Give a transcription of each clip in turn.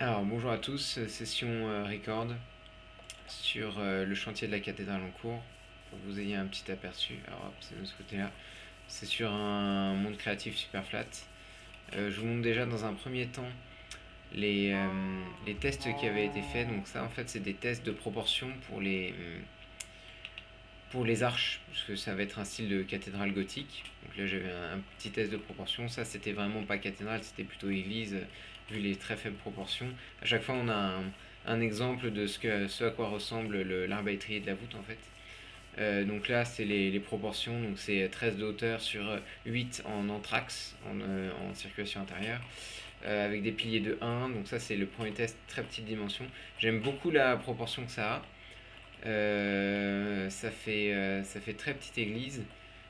Alors bonjour à tous, session record sur le chantier de la cathédrale en cours, pour que vous ayez un petit aperçu. Alors hop, c'est de ce côté-là. C'est sur un monde créatif super flat. Je vous montre déjà dans un premier temps les tests qui avaient été faits. Donc ça en fait c'est des tests de proportion pour les arches, parce que ça va être un style de cathédrale gothique. Donc là j'avais un petit test de proportion. Ça c'était vraiment pas cathédrale, c'était plutôt église, vu les très faibles proportions. À chaque fois on a un exemple de ce à quoi ressemble l'arbalétrier de la voûte en fait. Donc là c'est les proportions, donc c'est 13 de hauteur sur 8 en anthrax, en circulation intérieure. Avec des piliers de 1, donc ça c'est le premier test, très petite dimension. J'aime beaucoup la proportion que ça a. Ça fait très petite église.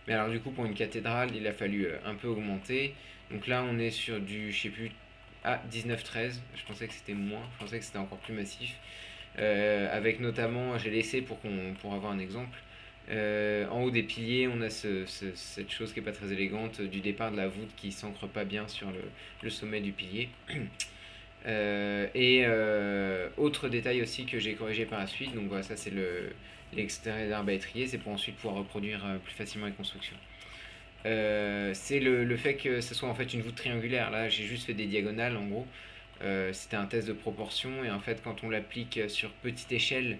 Mais alors du coup pour une cathédrale il a fallu un peu augmenter. Donc là on est sur du, je sais plus, 19-13. Je pensais que c'était moins, je pensais que c'était encore plus massif. Avec notamment, j'ai laissé pour avoir un exemple. En haut des piliers, on a cette chose qui est pas très élégante du départ de la voûte qui s'ancre pas bien sur le sommet du pilier. Autre détail aussi que j'ai corrigé par la suite, donc voilà, ça c'est l'extérieur d'arbalétrier, c'est pour ensuite pouvoir reproduire plus facilement les constructions. C'est le fait que ce soit en fait une voûte triangulaire. Là, j'ai juste fait des diagonales en gros. C'était un test de proportion et en fait, quand on l'applique sur petite échelle,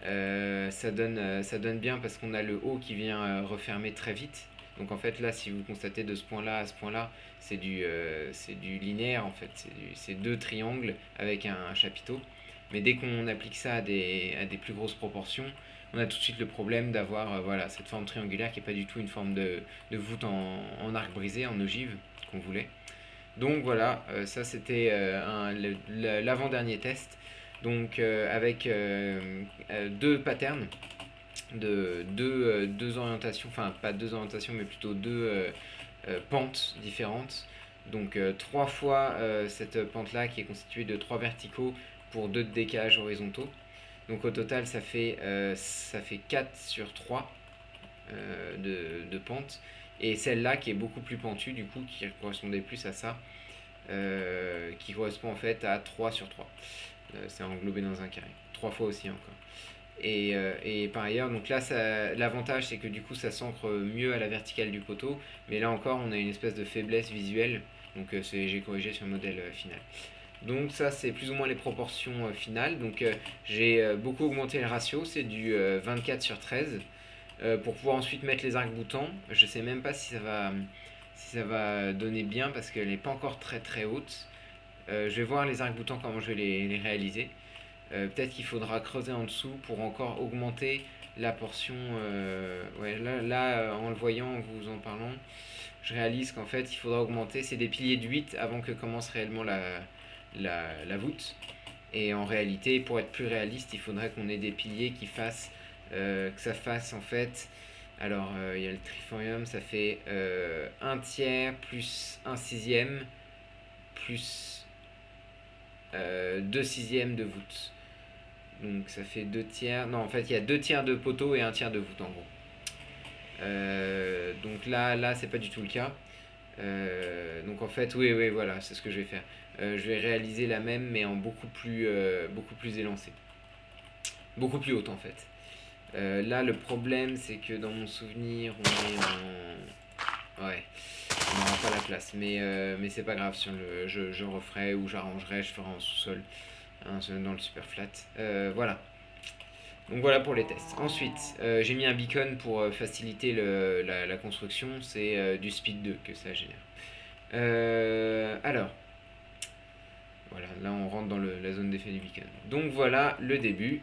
ça donne bien parce qu'on a le haut qui vient refermer très vite. Donc en fait là, si vous constatez de ce point-là à ce point-là, c'est du linéaire en fait, c'est deux triangles avec un chapiteau. Mais dès qu'on applique ça à des plus grosses proportions, on a tout de suite le problème d'avoir voilà, cette forme triangulaire qui n'est pas du tout une forme de voûte en arc brisé, en ogive qu'on voulait. Donc voilà, ça c'était l'avant-dernier test. Donc avec deux patterns deux orientations, enfin pas deux orientations mais plutôt pentes différentes. Donc trois fois cette pente-là qui est constituée de trois verticaux pour deux de décalage horizontaux. Donc au total ça fait 4 sur 3 de pente. Et celle-là qui est beaucoup plus pentue du coup, qui correspondait plus à ça, qui correspond en fait à 3 sur 3. C'est englobé dans un carré. 3 fois aussi encore. Et par ailleurs, donc là, l'avantage c'est que du coup ça s'ancre mieux à la verticale du poteau, mais là encore on a une espèce de faiblesse visuelle, donc j'ai corrigé sur le modèle final. Donc ça c'est plus ou moins les proportions finales, donc j'ai beaucoup augmenté le ratio, c'est du 24 sur 13, pour pouvoir ensuite mettre les arcs-boutants. Je sais même pas si ça va donner bien parce qu'elle n'est pas encore très très haute. Je vais voir les arcs-boutants comment je vais les réaliser. Peut-être qu'il faudra creuser en dessous pour encore augmenter la portion. Ouais, en le voyant, en vous en parlant, je réalise qu'en fait, il faudra augmenter. C'est des piliers de 8 avant que commence réellement la voûte. Et en réalité, pour être plus réaliste, il faudrait qu'on ait des piliers que ça fasse en fait. Alors, il y a le triforium, ça fait un tiers plus un sixième plus 2 sixièmes de voûte. Donc ça fait 2 tiers. Non, en fait, il y a 2 tiers de poteau et un tiers de voûte en gros. Donc là c'est pas du tout le cas. Donc en fait, oui, voilà, c'est ce que je vais faire. Je vais réaliser la même, mais en beaucoup plus élancé. Beaucoup plus haute en fait. Là, le problème, c'est que dans mon souvenir, on est en. Ouais, on n'aura pas la place. Mais c'est pas grave, je referai ou j'arrangerai, je ferai en sous-sol, hein, dans le super flat. Voilà. Donc voilà pour les tests. Ensuite, j'ai mis un beacon pour faciliter la construction. C'est du speed 2 que ça génère. Alors, voilà, là on rentre dans la zone d'effet du beacon. Donc voilà le début.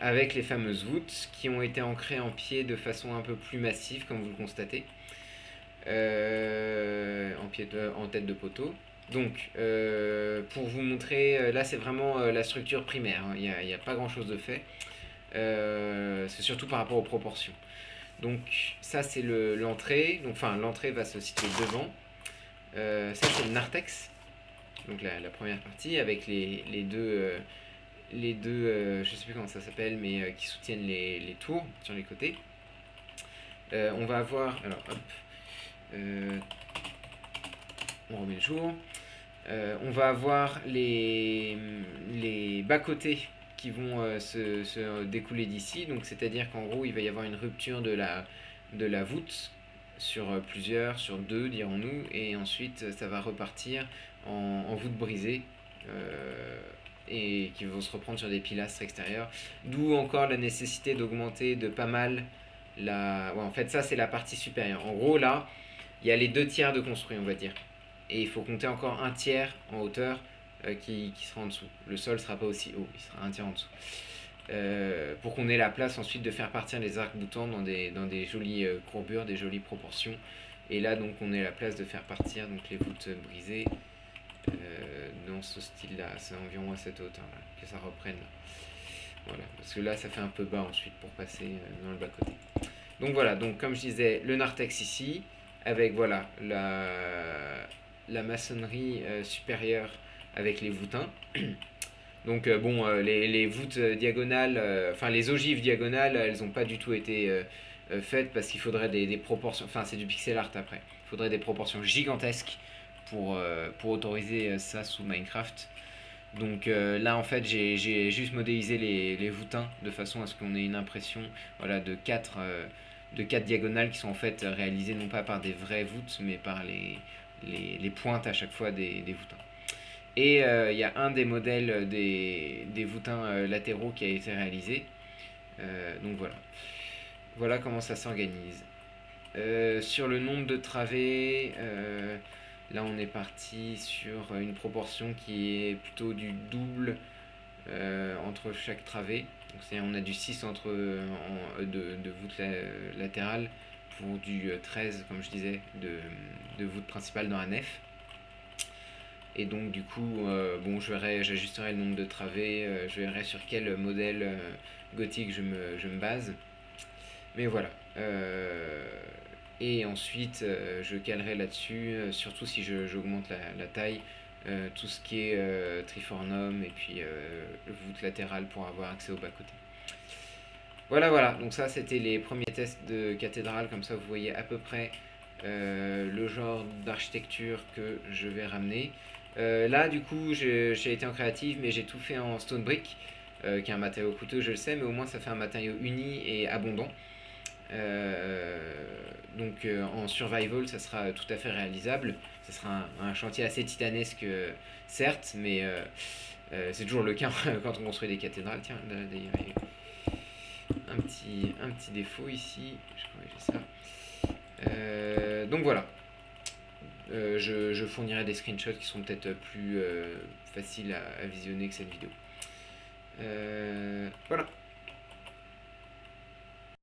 Avec les fameuses voûtes qui ont été ancrées en pied de façon un peu plus massive, comme vous le constatez, en tête de poteau. Donc, pour vous montrer, là c'est vraiment la structure primaire, hein. Il n'y a pas grand chose de fait. C'est surtout par rapport aux proportions. Donc ça c'est l'entrée, donc enfin l'entrée va se situer devant. Ça c'est le narthex, donc la première partie avec les deux je sais plus comment ça s'appelle, mais qui soutiennent les tours sur les côtés. On va avoir, alors hop, on remet le jour. On va avoir les bas-côtés qui vont se découler d'ici. Donc c'est-à-dire qu'en gros, il va y avoir une rupture de la voûte sur sur deux dirons-nous, et ensuite ça va repartir en voûte brisée. Et qui vont se reprendre sur des pilastres extérieurs. D'où encore la nécessité d'augmenter de pas mal la... Ouais, en fait, ça, c'est la partie supérieure. En gros, là, il y a les deux tiers de construit, on va dire. Et il faut compter encore un tiers en hauteur qui sera en dessous. Le sol ne sera pas aussi haut, il sera un tiers en dessous. Pour qu'on ait la place ensuite de faire partir les arcs-boutants dans des jolies courbures, des jolies proportions. Et là, donc, on ait la place de faire partir donc, les voûtes brisées dans ce style-là. C'est environ à cette hauteur-là, que ça reprenne. Voilà, parce que là, ça fait un peu bas ensuite pour passer dans le bas-côté. Donc voilà, donc comme je disais, le narthex ici, avec voilà la maçonnerie supérieure avec les voûtins. Donc bon, les voûtes diagonales, enfin les ogives diagonales, elles n'ont pas du tout été faites parce qu'il faudrait des proportions, enfin c'est du pixel art après, il faudrait des proportions gigantesques pour autoriser ça sous Minecraft. Donc là en fait j'ai juste modélisé les voûtins de façon à ce qu'on ait une impression voilà, de quatre diagonales qui sont en fait réalisées non pas par des vraies voûtes mais par les pointes à chaque fois des voûtins. Et il y a un des modèles des voûtins latéraux qui a été réalisé. Donc voilà. Voilà comment ça s'organise. Sur le nombre de travées, là on est parti sur une proportion qui est plutôt du double entre chaque travée. Donc on a du 6 de voûte latérale pour du 13, comme je disais, de voûte principale dans la nef. Et donc du coup, bon, j'ajusterai le nombre de travées, je verrai sur quel modèle gothique je me base. Mais voilà. Et ensuite, je calerai là-dessus, surtout si j'augmente la taille, tout ce qui est trifornum et puis voûte latérale pour avoir accès au bas-côté. Voilà, voilà. Donc ça, c'était les premiers tests de cathédrale. Comme ça, vous voyez à peu près le genre d'architecture que je vais ramener. Là, du coup, j'ai été en créative, mais j'ai tout fait en stone brick, qui est un matériau coûteux, je le sais, mais au moins ça fait un matériau uni et abondant. Donc en survival, ça sera tout à fait réalisable. Ça sera un chantier assez titanesque, certes, mais c'est toujours le cas quand on construit des cathédrales. Tiens, d'ailleurs, il y a un petit défaut ici. Je corrige ça. Donc voilà. Je fournirai des screenshots qui sont peut-être plus faciles à visionner que cette vidéo. Voilà.